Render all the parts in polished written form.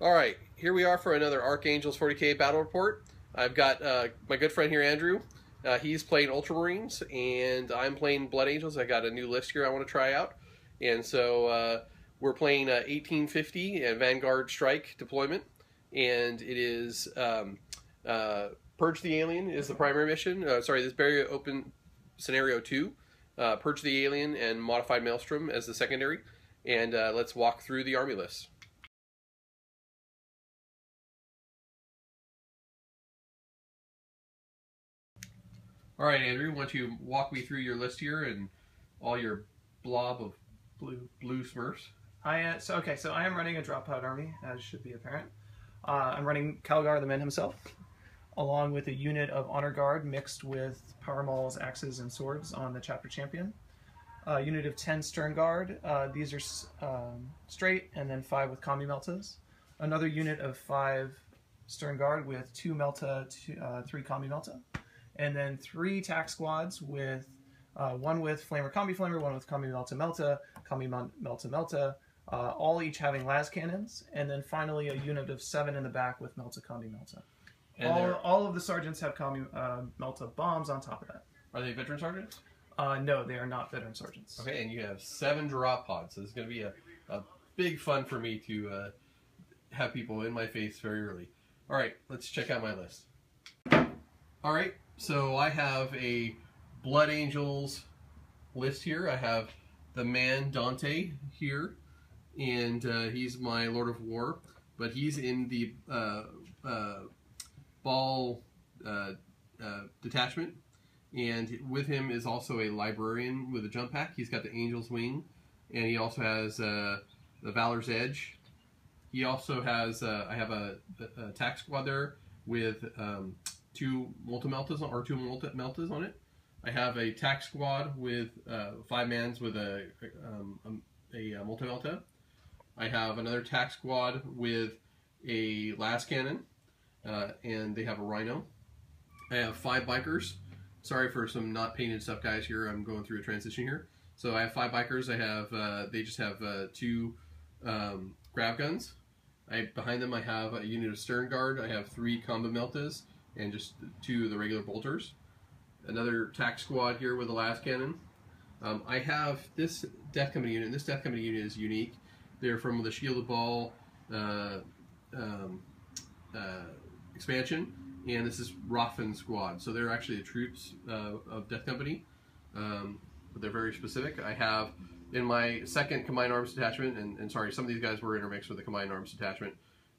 All right, here we are for another Archangels 40k battle report. I've got my good friend here, Andrew. He's playing Ultramarines, and I'm playing Blood Angels. I got a new list here I want to try out. And so we're playing 1850 and Vanguard Strike deployment. And it is Purge the Alien is the primary mission. Sorry, this Barrier Open Scenario 2. Purge the Alien and Modified Maelstrom as the secondary. And let's walk through the army list. All right, Andrew, why don't you walk me through your list here and all your blob of blue smurfs? So I am running a drop pod army, as should be apparent. I'm running Calgar the Man himself, along with a unit of Honor Guard mixed with Power Mauls, Axes, and Swords on the Chapter Champion. A unit of 10 Stern Guard, these are straight, and then 5 with Combi Meltas. Another unit of 5 Stern Guard with 2 Melta, 3 Combi Melta. And then 3 tack squads with one with Flamer Combi Flamer, one with Combi Melta Melta, Combi Melta Melta, all each having las cannons, and then finally a unit of 7 in the back with Melta Combi Melta. And all of the sergeants have Combi Melta bombs on top of that. Are they veteran sergeants? No, they are not veteran sergeants. Okay, and you have 7 drop pods, so it's going to be a big fun for me to have people in my face very early. All right, let's check out my list. All right. So I have a Blood Angels list here. I have the man Dante here, and he's my Lord of War, but he's in the ball detachment, and with him is also a librarian with a jump pack. He's got the Angel's Wing, and he also has the Valor's Edge. He also has I have a attack squad there with 2 multi-meltas or 2 multi-meltas on it. I have a tack squad with 5 mans with a multi-melta. I have another tack squad with a las cannon, and they have a rhino. I have 5 bikers. Sorry for some not painted stuff, guys. Here I'm going through a transition here. So I have 5 bikers. I have they just have 2 grav guns. Behind them I have a unit of Stern Guard. I have 3 combo meltas and just 2 of the regular bolters. Another tack squad here with a las cannon. I have this Death Company unit, and this Death Company unit is unique. They're from the Shielded Ball expansion, and this is Rothman squad. So they're actually the troops of Death Company, but they're very specific. I have in my second Combined Arms detachment, and sorry, some of these guys were intermixed with the Combined Arms detachment.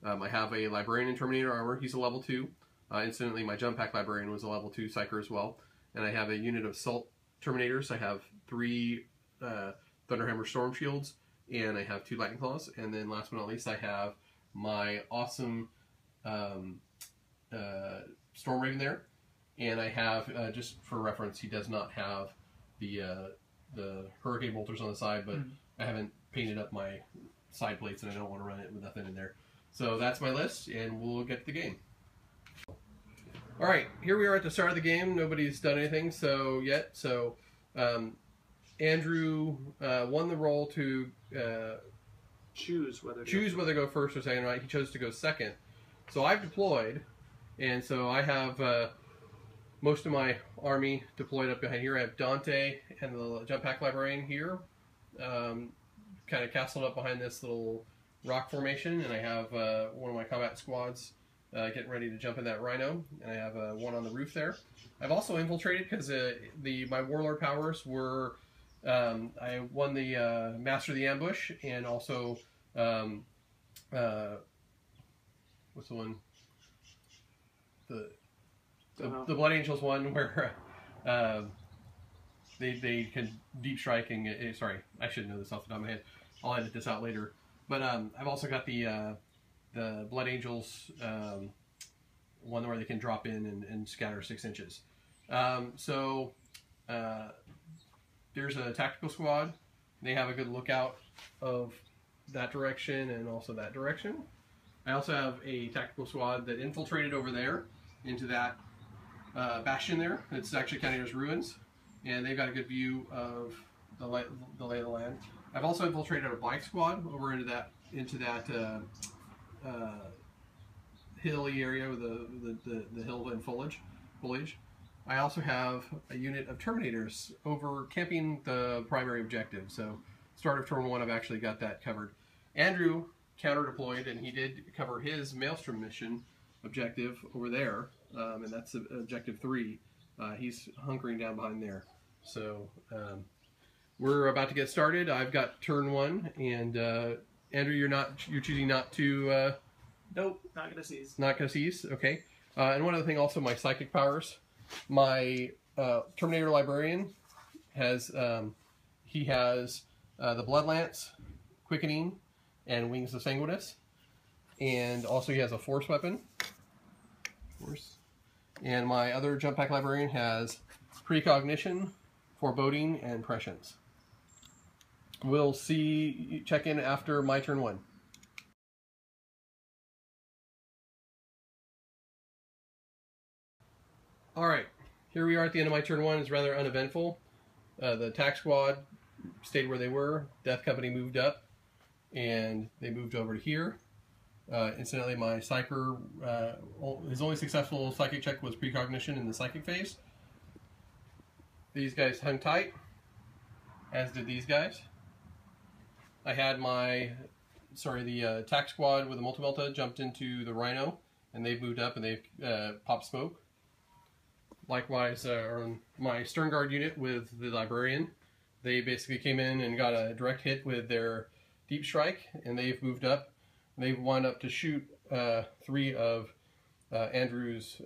I have a Librarian and Terminator armor. He's a level 2. Incidentally, my Jump Pack Librarian was a level 2 Psyker as well. And I have a unit of Salt Terminators. I have 3 Thunderhammer Storm Shields, and I have 2 Lightning Claws. And then last but not least, I have my awesome Storm Raven there. And I have, just for reference, he does not have the Hurricane Bolters on the side, but I haven't painted up my side plates, and I don't want to run it with nothing in there. So that's my list, and we'll get to the game. All right, here we are at the start of the game. Nobody's done anything yet. So Andrew won the role to Choose whether to go first or second. Right, he chose to go second. So I've deployed, and so I have most of my army deployed up behind here. I have Dante and the Jump Pack Librarian here, kind of castled up behind this little rock formation, and I have one of my combat squads getting ready to jump in that rhino, and I have one on the roof there. I've also infiltrated because my warlord powers were I won the Master of the Ambush, and also what's the one, the Blood Angels one where they can deep strike and sorry, I should know this off the top of my head. I'll edit this out later. But I've also got the Blood Angels one where they can drop in and scatter 6 inches. There's a tactical squad. They have a good lookout of that direction and also that direction. I also have a tactical squad that infiltrated over there into that bastion there. It's actually counted as ruins, and they've got a good view of the lay of the land. I've also infiltrated a bike squad over into that hilly area with the hill and foliage. I also have a unit of Terminators over camping the primary objective. So start of turn 1, I've actually got that covered. Andrew counter deployed, and he did cover his Maelstrom mission objective over there, and that's objective 3. He's hunkering down behind there. So we're about to get started. I've got turn 1, and Andrew, you're choosing not to. Nope, not gonna seize. Not gonna seize. Okay. And one other thing, also my psychic powers. My Terminator Librarian has the Blood Lance, Quickening, and Wings of Sanguinus, and also he has a Force weapon. And my other Jump Pack Librarian has Precognition, Foreboding, and Prescience. We'll check in after my turn 1. Alright, here we are at the end of my turn 1. It's rather uneventful. The attack squad stayed where they were. Death Company moved up, and they moved over to here. Incidentally, my Psyker, his only successful psychic check was Precognition in the psychic phase. These guys hung tight, as did these guys. I had the attack squad with the Multimelta jumped into the Rhino, and they've moved up and they've popped smoke. Likewise, my Stern Guard unit with the Librarian, they basically came in and got a direct hit with their Deep Strike, and they've moved up. They've wound up to shoot 3 of Andrew's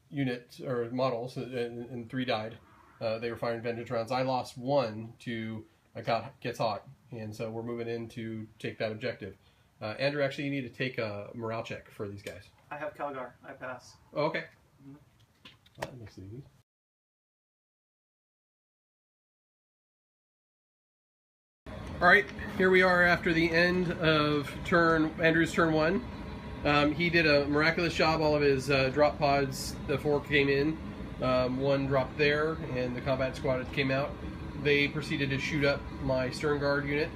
units or models, and 3 died. They were firing vengeance rounds. I lost 1 to Gets Hot, and so we're moving in to take that objective. Andrew, actually, you need to take a morale check for these guys. I have Calgar. I pass. Oh, okay. That makes it easy. Alright, here we are after the end of Andrew's turn 1. He did a miraculous job. All of his drop pods, the 4 came in. 1 dropped there, and the combat squad came out. They proceeded to shoot up my Stern Guard unit.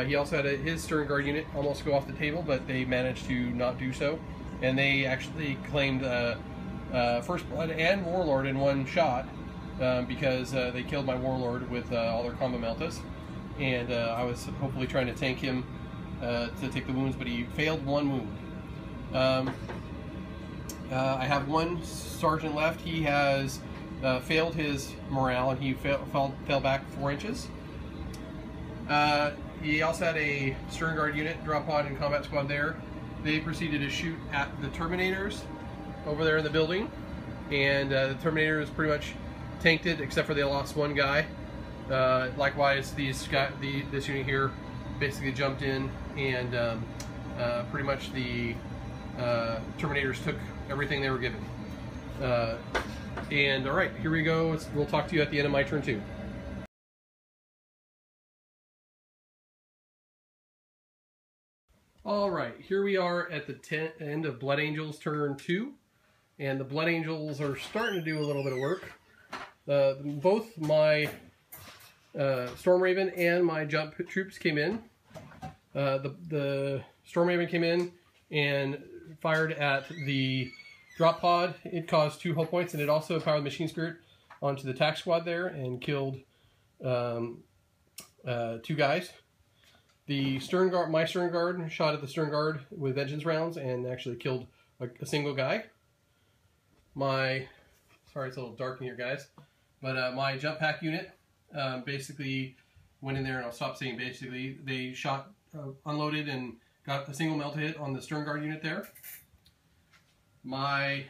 He also had his Stern Guard unit almost go off the table, but they managed to not do so. And they actually claimed First Blood and Warlord in one shot because they killed my Warlord with all their combo meltas. And I was hopefully trying to tank him to take the wounds, but he failed 1 wound. I have 1 sergeant left. He has failed his morale, and he fell back 4 inches. He also had a Stern Guard unit, drop pod, and combat squad there. They proceeded to shoot at the Terminators over there in the building, and the Terminators pretty much tanked it, except for they lost 1 guy. Likewise, this unit here basically jumped in, and pretty much the Terminators took everything they were given. And alright, here we go. We'll talk to you at the end of my turn 2. Alright, here we are at the end of Blood Angels turn 2. And the Blood Angels are starting to do a little bit of work. Both my Storm Raven and my Jump troops came in. The Storm Raven came in and fired at the drop pod. It caused 2 hull points, and it also powered the Machine Spirit onto the attack squad there and killed 2 guys. The Stern Guard, my Stern Guard, shot at the Stern Guard with vengeance rounds and actually killed a single guy. Sorry, it's a little dark in here, guys. But my Jump Pack unit basically went in there, and I'll stop saying basically. They shot, unloaded, and got a single melt hit on the Stern Guard unit there. My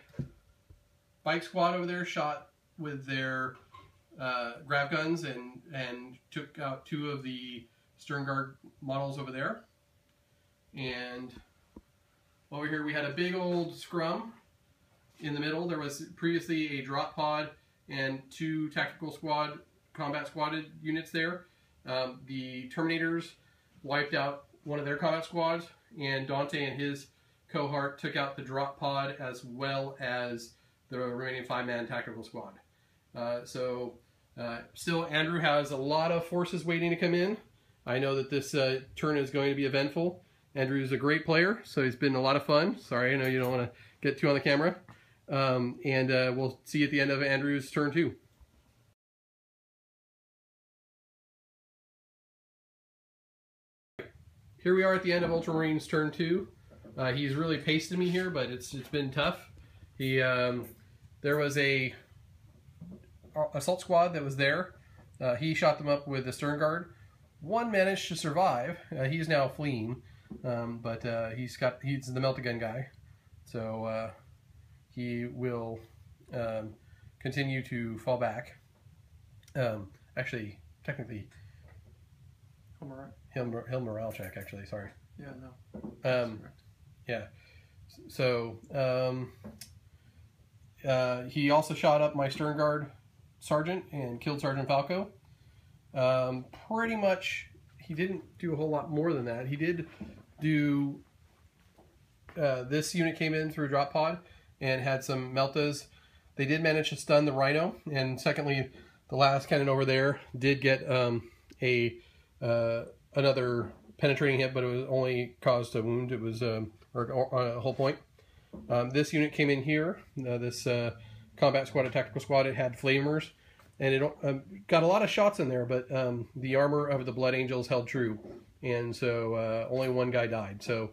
bike squad over there shot with their grav guns and took out 2 of the Stern Guard models over there. And over here we had a big old scrum. In the middle there was previously a drop pod and 2 tactical squad, combat squad units there. The Terminators wiped out one of their combat squads, and Dante and his cohort took out the drop pod as well as the remaining 5-man tactical squad. Still, Andrew has a lot of forces waiting to come in. I know that this turn is going to be eventful, Andrew's a great player, so he's been a lot of fun. Sorry, I know you don't want to get too on the camera. We'll see you at the end of Andrew's turn 2. Here we are at the end of Ultramarines turn 2. He's really pasted me here, but it's been tough. There was a assault squad that was there. He shot them up with the stern guard. One managed to survive. He's now fleeing, but he's the melt-a-gun guy, so he will continue to fall back. Actually, technically, he'll morale check. Actually, sorry. Yeah, no. Yeah. So he also shot up my stern guard sergeant and killed Sergeant Falco. Pretty much, he didn't do a whole lot more than that. He did do, this unit came in through drop pod and had some meltas. They did manage to stun the Rhino, and secondly, the last cannon over there did get another penetrating hit, but it was only caused a wound. It was a whole point. This unit came in here, this combat squad, a tactical squad. It had flamers, and it got a lot of shots in there, but the armor of the Blood Angels held true, and so only one guy died. So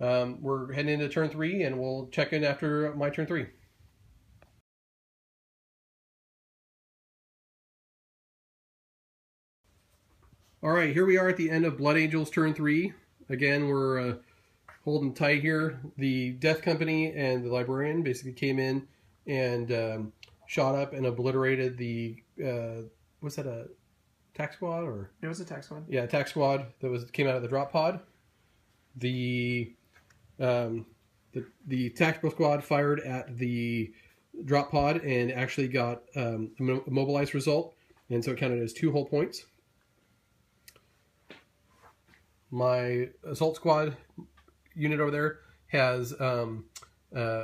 we're heading into turn 3, and we'll check in after my turn 3. All right, here we are at the end of Blood Angels turn 3. Again, we're holding tight here. The Death Company and the Librarian basically came in and shot up and obliterated the, was that a tac squad? Or It was a tac squad. Yeah, tac squad that came out of the drop pod. The tactical squad fired at the drop pod and actually got a mobilized result, and so it counted as 2 whole points. My assault squad unit over there has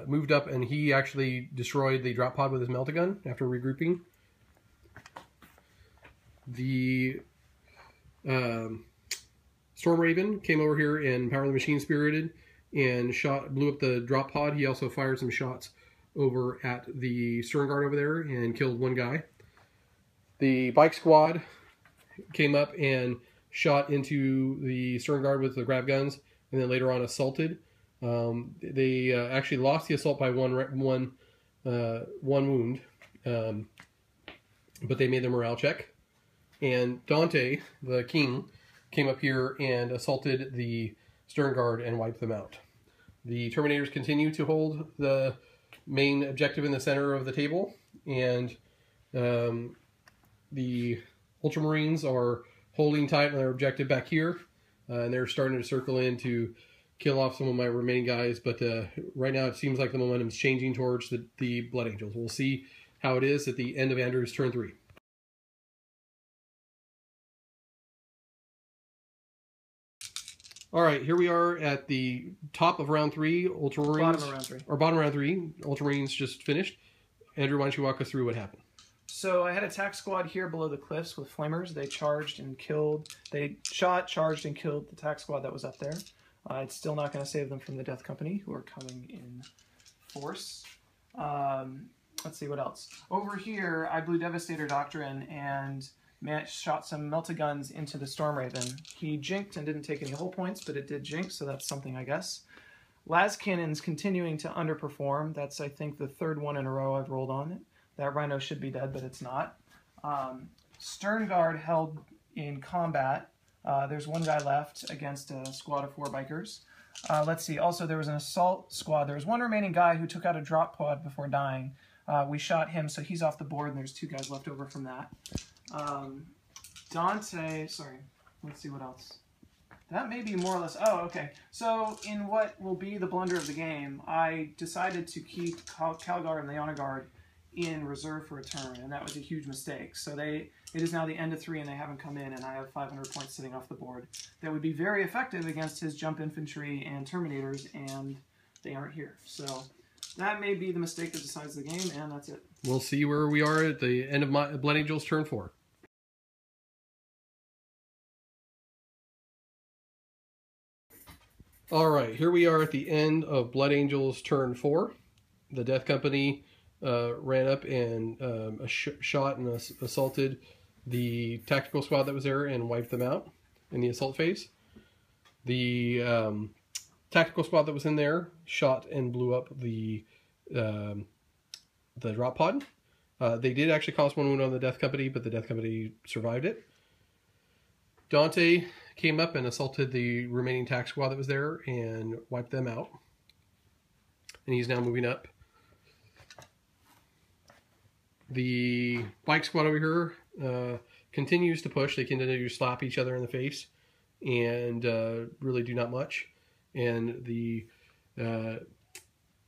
moved up, and he actually destroyed the drop pod with his melt-a-gun after regrouping. The Storm Raven came over here and Power of the Machine Spirited and blew up the drop pod. He also fired some shots over at the stern guard over there and killed 1 guy. The bike squad came up and shot into the stern guard with the grab guns, and then later on assaulted. They actually lost the assault by one wound, but they made the morale check. And Dante, the king, came up here and assaulted the stern guard and wiped them out. The Terminators continue to hold the main objective in the center of the table, and the Ultramarines are holding tight on their objective back here, and they're starting to circle in to kill off some of my remaining guys, but right now it seems like the momentum is changing towards the Blood Angels. We'll see how it is at the end of Andrew's turn 3. All right, here we are at the top of round 3. Ultramarines, Bottom of round 3. Or bottom of round 3. Ultramarines just finished. Andrew, why don't you walk us through what happened? So I had a tac squad here below the cliffs with flamers. They charged and killed. They shot, charged, and killed the tac squad that was up there. It's still not going to save them from the Death Company, who are coming in force. Let's see what else. Over here, I blew Devastator Doctrine and shot some melt-a-guns into the Storm Raven. He jinked and didn't take any hull points, but it did jink, so that's something, I guess. Las Cannon's continuing to underperform. That's, I think, the 3rd one in a row I've rolled on it. That Rhino should be dead, but it's not. Stern Guard held in combat. There's 1 guy left against a squad of 4 bikers. Let's see. Also, there was an assault squad. There was 1 remaining guy who took out a drop pod before dying. We shot him, so he's off the board, and there's 2 guys left over from that. Dante, sorry. Let's see what else. That may be more or less... Oh, okay. So, in what will be the blunder of the game, I decided to keep Calgar and the Honor Guard in reserve for a turn, and that was a huge mistake. So it is now the end of 3, and they haven't come in, and I have 500 points sitting off the board. That would be very effective against his jump infantry and Terminators, and they aren't here. So that may be the mistake that decides the game, and that's it. We'll see where we are at the end of my Blood Angels turn 4. All right, here we are at the end of Blood Angels turn 4. The Death Company ran up and shot and assaulted the tactical squad that was there and wiped them out in the assault phase. The tactical squad that was in there shot and blew up the drop pod. They did actually cause one wound on the Death Company, but the Death Company survived it. Dante came up and assaulted the remaining tac squad that was there and wiped them out. And he's now moving up. The bike squad over here continues to push. They continue to slap each other in the face and really do not much. And the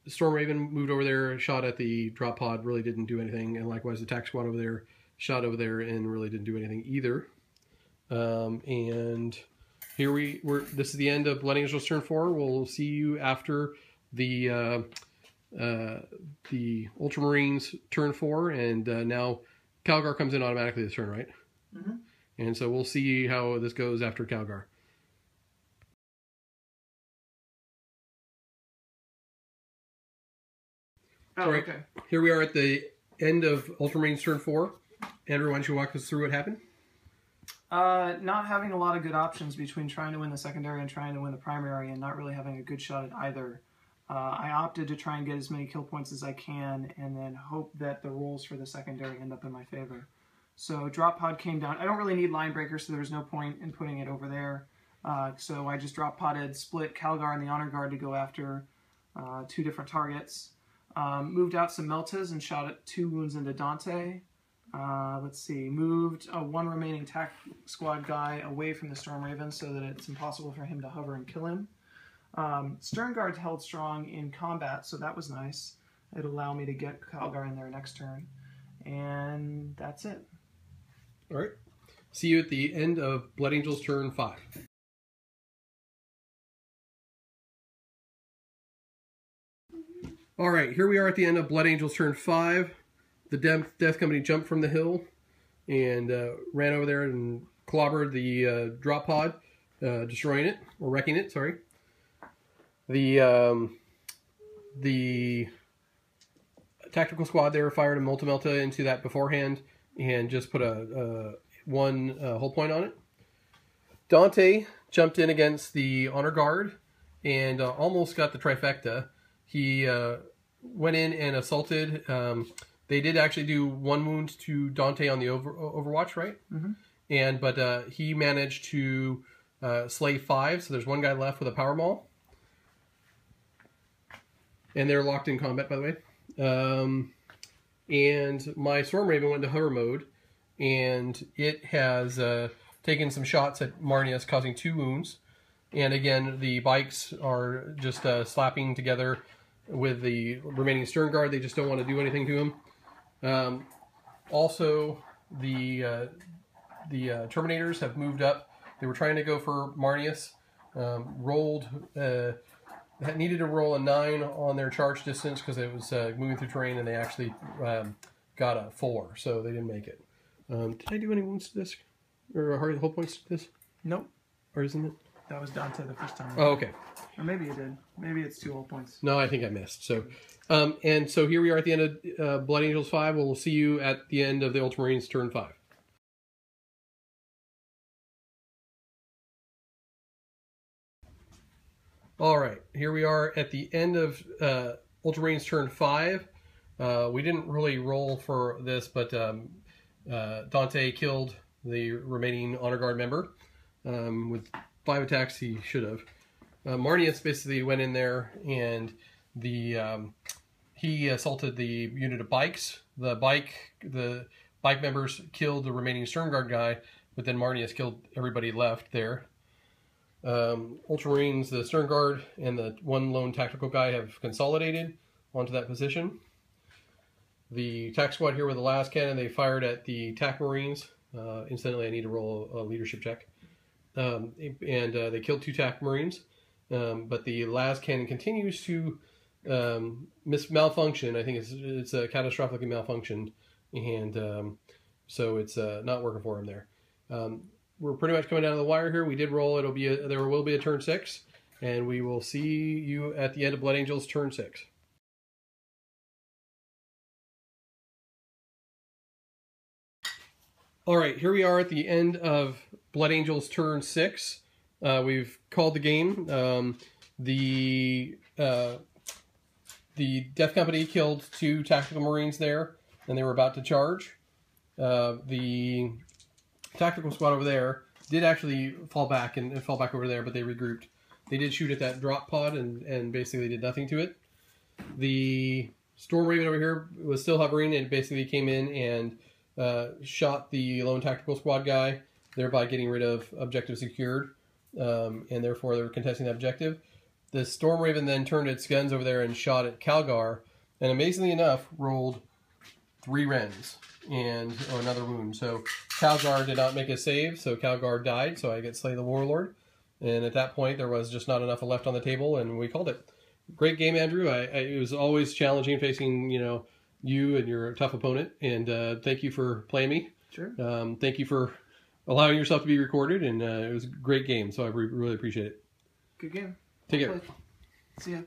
Storm Raven moved over there, shot at the drop pod, really didn't do anything. And likewise, the tac squad over there shot over there and really didn't do anything either. And here this is the end of Blood Angels turn 4. We'll see you after the Ultramarines turn 4, and now Calgar comes in automatically this turn, right? Mm-hmm. And so we'll see how this goes after Calgar. Oh, Sorry. okay. Here we are at the end of Ultramarines turn 4. Andrew, why don't you walk us through what happened? Not having a lot of good options between trying to win the secondary and trying to win the primary, and not really having a good shot at either. I opted to try and get as many kill points as I can, and then hope that the rolls for the secondary end up in my favor. So drop pod came down. I don't really need line breakers, so there was no point in putting it over there. So I just drop podded, split Calgar and the Honor Guard to go after 2 different targets. Moved out some Meltas and shot at 2 wounds into Dante. Let's see, moved 1 remaining tac squad guy away from the Storm Raven so that it's impossible for him to hover and kill him. Stern Guards held strong in combat, so that was nice. It'll allow me to get Calgar in there next turn. And that's it. All right. See you at the end of Blood Angels turn 5. All right, here we are at the end of Blood Angels turn 5. The Death Company jumped from the hill and ran over there and clobbered the drop pod, destroying it, or wrecking it, sorry. The tactical squad there fired a multi-melta into that beforehand and just put a 1 hull point on it. Dante jumped in against the Honor Guard and almost got the trifecta. He went in and assaulted. They did actually do 1 wound to Dante on the Overwatch, right? Mm-hmm. But he managed to slay 5, so there's 1 guy left with a power maul. And they're locked in combat, by the way. And my Storm Raven went into hover mode, and it has taken some shots at Marnius, causing 2 wounds. And again, the bikes are just slapping together with the remaining Stern Guard. They just don't want to do anything to him. Also, the Terminators have moved up. They were trying to go for Marnius, needed to roll a 9 on their charge distance because it was moving through terrain, and they actually got a 4, so they didn't make it. Did I do any wounds to this? Or hull points to this? Nope. Or isn't it? That was Dante the first time. Oh, okay. Or maybe you did. Maybe it's 2 hull points. No, I think I missed. So, and so here we are at the end of Blood Angels 5. We'll see you at the end of the Ultramarines turn 5. All right, here we are at the end of Ultramarines turn 5. We didn't really roll for this, but Dante killed the remaining Honor Guard member with 5 attacks. He should have. Marnius basically went in there and he assaulted the unit of bikes. The bike members killed the remaining Stern Guard guy, but then Marnius killed everybody left there. Ultramarines, the Stern Guard, and the 1 lone tactical guy have consolidated onto that position. The tac squad here with the last cannon, they fired at the tac Marines. Incidentally, I need to roll a leadership check. And they killed 2 tac Marines. But the last cannon continues to malfunction. I think it's catastrophically malfunctioned, and so it's not working for him there. We're pretty much coming down to the wire here. We did roll. There will be a turn 6, and we will see you at the end of Blood Angels turn 6. All right, here we are at the end of Blood Angels turn 6. We've called the game. The Death Company killed 2 tactical Marines there, and they were about to charge. The tactical squad over there did actually fall back and fall back over there, but they regrouped. They did shoot at that drop pod and basically did nothing to it. The Storm Raven over here was still hovering and basically came in and shot the lone tactical squad guy, thereby getting rid of objective secured, and therefore they were contesting the objective. The Storm Raven then turned its guns over there and shot at Calgar, and amazingly enough, rolled 3 rends and another wound. So Calgar did not make a save, so Calgar died, so I get Slay the Warlord. And at that point, there was just not enough left on the table, and we called it. Great game, Andrew. It was always challenging facing, you and your tough opponent, and thank you for playing me. Sure. Thank you for allowing yourself to be recorded, and it was a great game, so I really appreciate it. Good game. Take care. See ya.